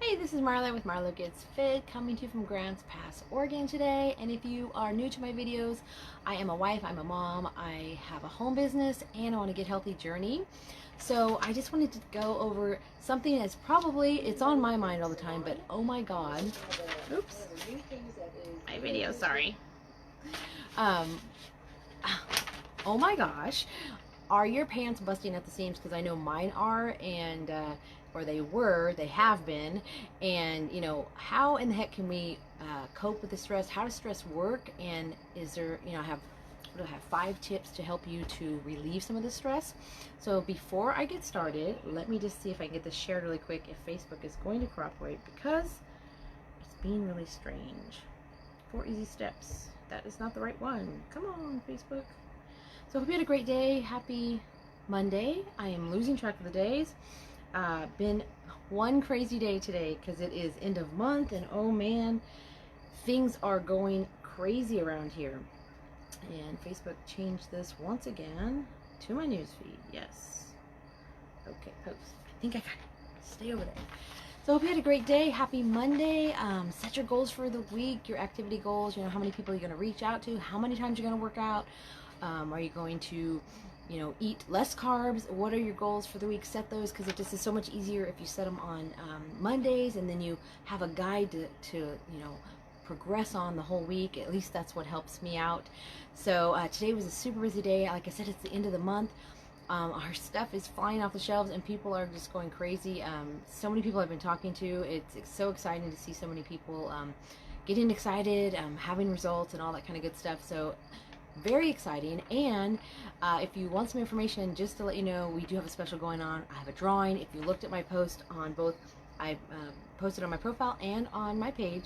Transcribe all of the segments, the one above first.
Hey, this is Marlo with Marlo Gets Fit, coming to you from Grants Pass, Oregon today. And if you are new to my videos, I am a wife, I'm a mom, I have a home business, and I want to get healthy journey. So I just wanted to go over something that's it's on my mind all the time, but oh my God. Oops. My video, sorry. Um, oh my gosh. Are your pants busting at the seams? Because I know mine are, and or they have been. And how in the heck can we cope with the stress? How does stress work? And is there, I have 5 tips to help you to relieve some of the stress. So before I get started, let me just see if I can get this shared really quick, if Facebook is going to cooperate, because it's being really strange. 4 easy steps. That is not the right one. Come on, Facebook. So I hope you had a great day. Happy Monday. I am losing track of the days. Been one crazy day today because it is end of month, and oh man, things are going crazy around here. And Facebook changed this once again to my newsfeed. Yes. Okay, post. I think I got it. Stay over there. So I hope you had a great day. Happy Monday. Set your goals for the week, your activity goals. How many people you're going to reach out to, how many times you're going to work out. Are you going to, eat less carbs? What are your goals for the week? Set those, because it just is so much easier if you set them on Mondays, and then you have a guide to progress on the whole week. At least that's what helps me out. So today was a super busy day. Like I said, it's the end of the month. Our stuff is flying off the shelves, and people are just going crazy. So many people I've been talking to. It's so exciting to see so many people getting excited, having results, and all that kind of good stuff. So very exciting. And if you want some information, just to let you know, we do have a special going on. I have a drawing. If you looked at my post on both, I posted on my profile and on my page,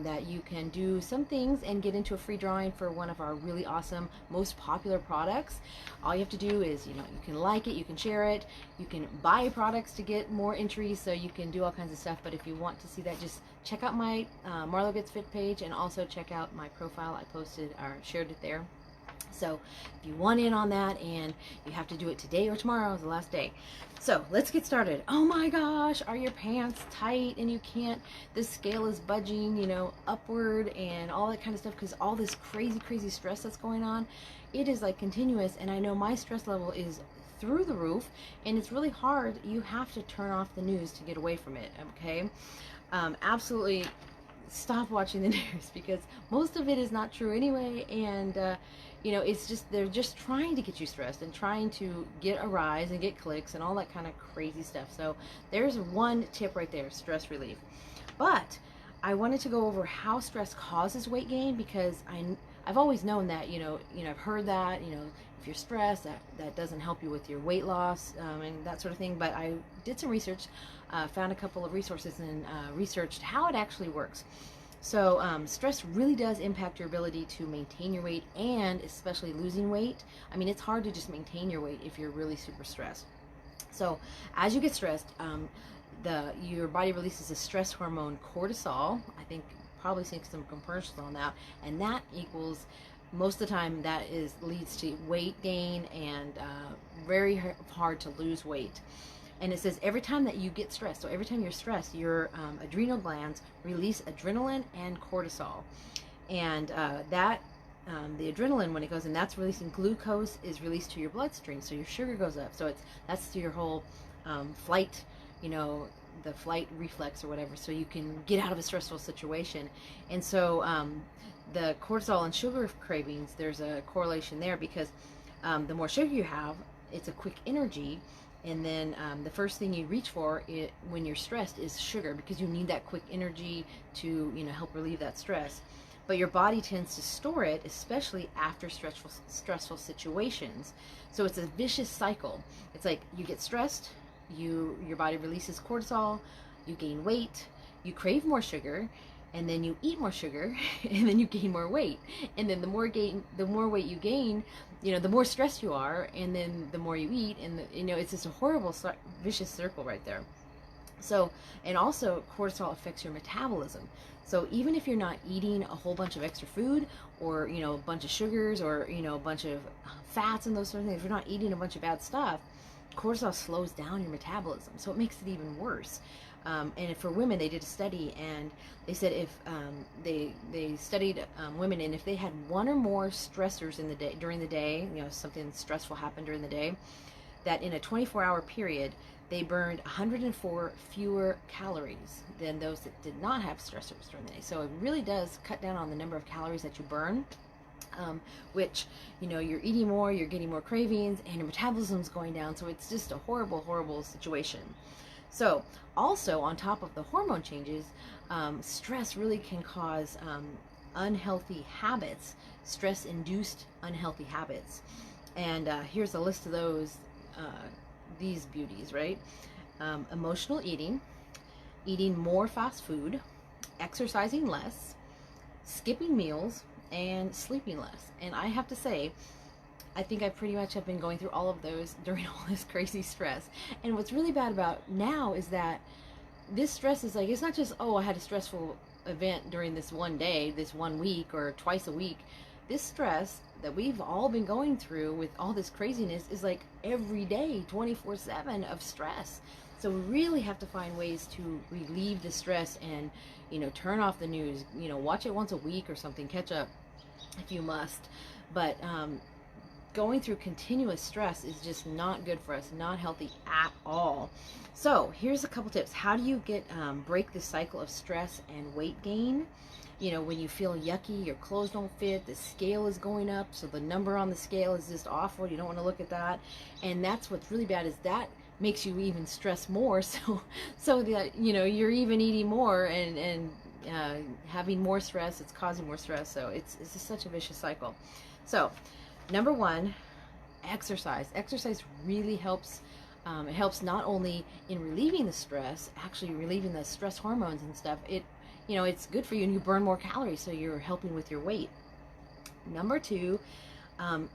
that you can do some things and get into a free drawing for one of our really awesome, most popular products. All you have to do is, you can like it, you can share it, you can buy products to get more entries, so you can do all kinds of stuff. But if you want to see that, just check out my Marlo Gets Fit page, and also check out my profile. I posted or shared it there. So if you want in on that, and you have to do it today or tomorrow is the last day. So let's get started. Oh my gosh, are your pants tight and you can't, the scale is budging, upward and all that kind of stuff, because all this crazy stress that's going on, it is like continuous. And I know my stress level is through the roof, and it's really hard. You have to turn off the news to get away from it, okay? Absolutely stop watching the news, because most of it is not true anyway. And it's just, they're just trying to get you stressed and trying to get a rise and get clicks and all that kind of crazy stuff. So there's one tip right there, stress relief. But I wanted to go over how stress causes weight gain, because I've always known that, I've heard that, if you're stressed, that doesn't help you with your weight loss, and that sort of thing. But I did some research, found a couple of resources, and researched how it actually works. So stress really does impact your ability to maintain your weight, and especially losing weight. I mean, it's hard to just maintain your weight if you're really super stressed. So as you get stressed, your body releases a stress hormone, cortisol. I think probably seen some commercials on that, and that equals, most of the time, leads to weight gain, and very hard to lose weight. And it says every time that you get stressed, so every time you're stressed, your adrenal glands release adrenaline and cortisol. And the adrenaline, when it goes in, that's releasing glucose, is released to your bloodstream, so your sugar goes up. So that's your whole flight, the flight reflex or whatever, so you can get out of a stressful situation. And so the cortisol and sugar cravings, there's a correlation there, because the more sugar you have, it's a quick energy. And then the first thing you reach for when you're stressed is sugar, because you need that quick energy to help relieve that stress. But your body tends to store it, especially after stressful situations. So it's a vicious cycle. It's like you get stressed, your body releases cortisol, you gain weight, you crave more sugar, and then you eat more sugar, and then you gain more weight. And then the more weight you gain, the more stressed you are, and then the more you eat, and it's just a horrible vicious circle right there. So, and also cortisol affects your metabolism. So even if you're not eating a whole bunch of extra food, or a bunch of sugars, or a bunch of fats and those sort of things, if you're not eating a bunch of bad stuff, cortisol slows down your metabolism, so it makes it even worse. And for women, they did a study, and they said if they studied women, and if they had one or more stressors in the day during the day, something stressful happened during the day, that in a 24-hour period they burned 104 fewer calories than those that did not have stressors during the day. So it really does cut down on the number of calories that you burn. Which, you're eating more, you're getting more cravings, and your metabolism's going down. So it's just a horrible, horrible situation. So also on top of the hormone changes, stress really can cause unhealthy habits, stress-induced unhealthy habits. And here's a list of these beauties, right? Emotional eating, eating more fast food, exercising less, skipping meals, and sleeping less. And I have to say, I think I pretty much have been going through all of those during all this crazy stress. And what's really bad about now is that this stress is like, it's not just, oh, I had a stressful event during this one day, this 1 week, or twice a week. This stress that we've all been going through with all this craziness is like every day, 24/7 of stress. So we really have to find ways to relieve the stress and, turn off the news, watch it once a week or something, catch up if you must. But going through continuous stress is just not good for us, not healthy at all. So here's a couple tips. How do you break the cycle of stress and weight gain? When you feel yucky, your clothes don't fit, the scale is going up, so the number on the scale is just awful, you don't want to look at that. And that's what's really bad, is that makes you even stress more, so that you're even eating more and having more stress, it's causing more stress. So it's just such a vicious cycle. So number one, exercise really helps. It helps not only in relieving the stress, actually relieving the stress hormones and stuff. It's good for you, and you burn more calories, so you're helping with your weight. Number two,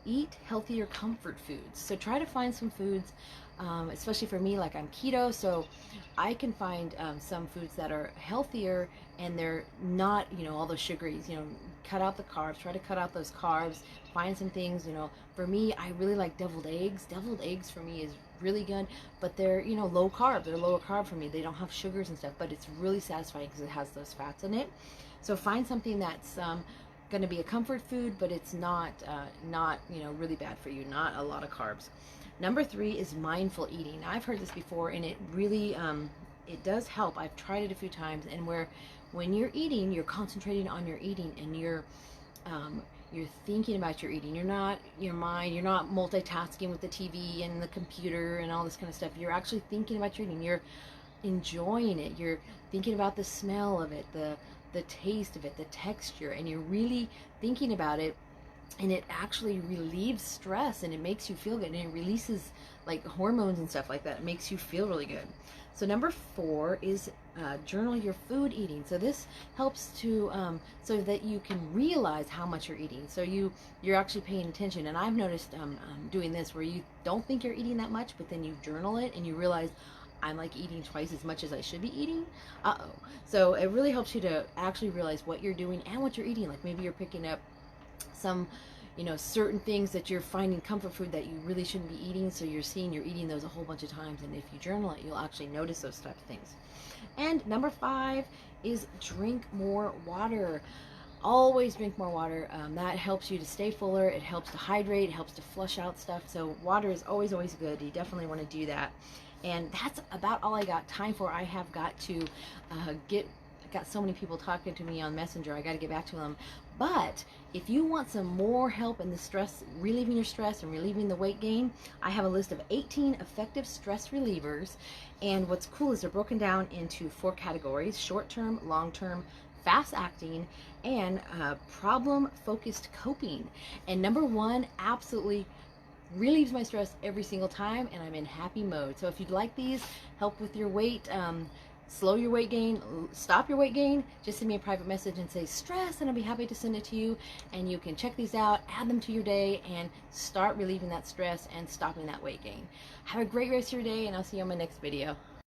eat healthier comfort foods. So try to find some foods, especially for me, like I'm keto, so I can find some foods that are healthier, and they're not, all those sugaries. Cut out the carbs, try to cut out those carbs, find some things, for me, I really like deviled eggs. Deviled eggs for me is really good, but they're, low carb. They're lower carb for me. They don't have sugars and stuff, but it's really satisfying because it has those fats in it. So find something that's going to be a comfort food, but it's not really bad for you, not a lot of carbs. Number three is mindful eating. Now, I've heard this before, and it really it does help. I've tried it a few times, and when you're eating, you're concentrating on your eating, and you're thinking about your eating. You're not your mind. You're not multitasking with the TV and the computer and all this kind of stuff. You're actually thinking about your eating. You're enjoying it. You're thinking about the smell of it, the taste of it, the texture, and you're really thinking about it. And it actually relieves stress, and it makes you feel good, and it releases like hormones and stuff like that. It makes you feel really good. So number four is journal your food eating. So this helps to so that you can realize how much you're eating. So you're actually paying attention. And I've noticed doing this, where you don't think you're eating that much, but then you journal it and you realize, I'm like eating twice as much as I should be eating. So it really helps you to actually realize what you're doing and what you're eating. Like maybe you're picking up some certain things that you're finding comfort food that you really shouldn't be eating, so you're eating those a whole bunch of times, and if you journal it, you'll actually notice those type of things. And number five is drink more water. Always drink more water. That helps you to stay fuller, it helps to hydrate, it helps to flush out stuff. So water is always good. You definitely want to do that. And that's about all I got time for. I have got to got so many people talking to me on Messenger. I got to get back to them. But if you want some more help in the stress, relieving your stress and relieving the weight gain, I have a list of 18 effective stress relievers. And what's cool is they're broken down into 4 categories: short-term, long-term, fast-acting, and problem-focused coping. And number 1 absolutely relieves my stress every single time, and I'm in happy mode. So if you'd like these, help with your weight, slow your weight gain, stop your weight gain, just send me a private message and say stress, and I'll be happy to send it to you. And you can check these out, add them to your day, and start relieving that stress and stopping that weight gain. Have a great rest of your day, and I'll see you on my next video.